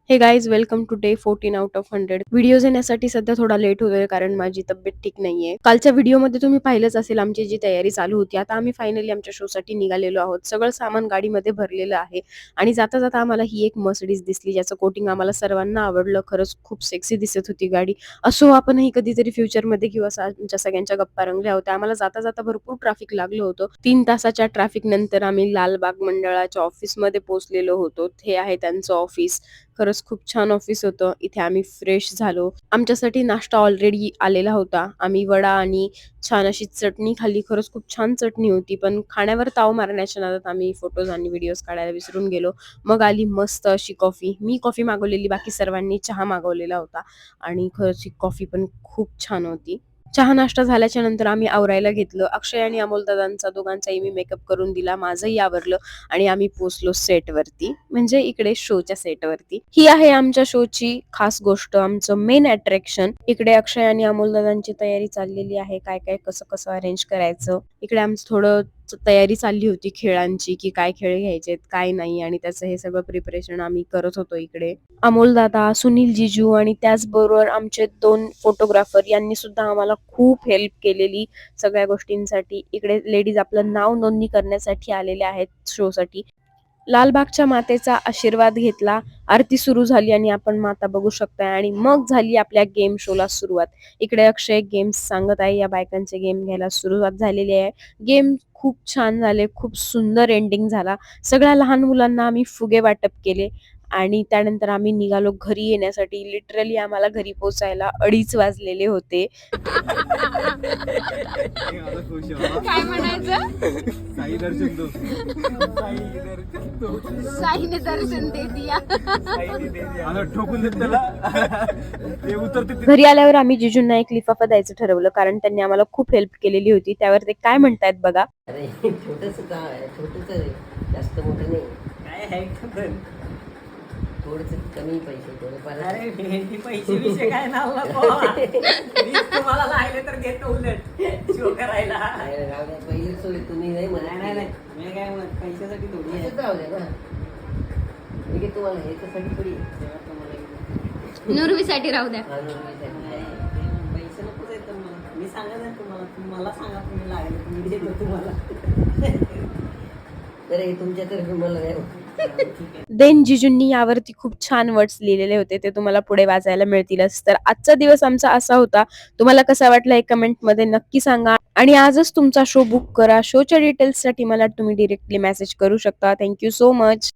हे guys welcome to day 14 out of 100. Videos येण्यासाठी सध्या थोडा लेट होतोय कारण माझी तब्येत ठीक नाहीये. कालच्या व्हिडिओमध्ये तुम्ही पाहिलंच असेल आमची जी तयारी चालू होती. आता आम्ही फायनली आमच्या शो साठी निघालेलो आहोत. सगळं सामान गाडीमध्ये भरलेलं आहे आणि जाता जाता आम्हाला ही एक मर्सिडीज दिसली ज्याचं कोटिंग आम्हाला सर्वांना आवडलं. खरंच खूप सेक्सी दिसत होती गाडी. असो आपणही कधीतरी फ्युचरमध्ये किंवा आमच्या सगळ्यांच्या गप्पा रंगल्या होत्या. आम्हाला जाता जाता भरपूर ट्रॅफिक लागलं होतं. 3 तासाच्या ट्रॅफिक नंतर आम्ही लालबाग मंडळाच्या ऑफिसमध्ये पोहोचलेलो होतो. हे आहे त्यांचं ऑफिस. खरंच खूप छान ऑफिस होतं. इथे आम्ही फ्रेश झालो. आमच्यासाठी नाश्ता ऑलरेडी आलेला होता. आम्ही वडा आणि छान अशी चटणी खाल्ली. खरंच खूप छान चटणी होती. पण खाण्यावर ताव मारण्याच्या नादात आम्ही फोटोज आणि व्हिडिओज काढायला विसरून गेलो. मग आली मस्त अशी कॉफी. मी कॉफी मागवलेली, बाकी सर्वांनी चहा मागवलेला होता आणि खरंच ही कॉफी पण खूप छान होती. चहा नाश्ता झाल्याच्या नंतर आम्ही आवरायला घेतलं. अक्षय आणि अमोल दादांचा दोघांचाही मी मेकअप करून दिला. माझंही आवरलं आणि आम्ही पोहोचलो सेटवरती, म्हणजे इकडे शोच्या सेटवरती. ही आहे आमच्या शोची खास गोष्ट, आमचं मेन अट्रॅक्शन. इकडे अक्षय आणि अमोल दादांची तयारी चाललेली आहे, काय काय कसं कसं अरेंज करायचं. इकडे आमचं थोडं तयारी चालली होती खेळांची, की काय खेळ घ्यायचेत काय नाही, आणि त्याचं हे सगळं प्रिपरेशन आम्ही करत होतो. इकडे अमोल दादा, सुनील जिजू आणि त्याचबरोबर आमचे 2 फोटोग्राफर यांनी सुद्धा आम्हाला खूप हेल्प केलेली सगळ्या गोष्टींसाठी. इकडे लेडीज आपलं नाव नोंदणी करण्यासाठी आलेल्या आहेत शोसाठी. लालबागच्या मातेचा आशीर्वाद घेतला, आरती सुरू झाली आणि आपण माता बघू शकताय आणि मग झाली आपल्या गेम शोला सुरुवात. इकडे अक्षय गेम्स सांगत आहे. या बायकांचे गेम घ्यायला सुरुवात झालेली आहे. गेम खूप छान झाले, खूप सुंदर एंडिंग झाला. सगळ्या लहान मुलांना आम्ही फुगे वाटप केले आणि त्यानंतर आम्ही निघालो घरी येण्यासाठी. लिटरली आम्हाला घरी पोहोचायला 2:30 वाजलेले होते. काय म्हणायचं? साई दर्शन दो. साईने दर्शन दे दिया. आता ठोकून देत त्याला. ते उतरते ते. घरी आल्यावर आम्ही जिजूंना एक लिफाफा द्यायचं ठरवलं कारण त्यांनी आम्हाला खूप हेल्प केलेली होती. त्यावर ते काय म्हणतायत बघा. अरे छोटस गाव आहे, छोटच आहे, जास्त मोठं नाही. काय आहे का पण? थोडस कमी पैसे थोडेफार. अरे भेंडी पैसे विषय काय नाव नको. मी तुम्हाला लागले तर घेतो उलट शो करायला. अरे राव द्या, पहिली सोय तुम्ही नाही म्हणा. नाही नाही मी काय म्हणत, पैशासाठी थोडी आहे. असं जाऊ दे ना. मी काय तुम्हाला ह्याच्यासाठी थोडी तेव्हा तुम्हाला नुरवीसाठी राहू द्या. पैसे नकोच आहेत मला. मी सांगत नाही तुम्हाला, तुम्हाला सांगा तुम्ही लागले तुम्ही देतो तुम्हाला. तर हे तुमच्यातर्फे मला द्या. देन जिजूंनी यावरती खूप छान वर्ड्स लिहिलेले होते, ते तुम्हाला पुढे वाचायला मिळतीलच. तर आजचा दिवस आमचा असा होता. तुम्हाला कसा वाटला हे कमेंट मध्ये नक्की सांगा आणि आजच तुमचा शो बुक करा. शोच्या डिटेल्स साठी मला तुम्ही डिरेक्टली मेसेज करू शकता. Thank you so much.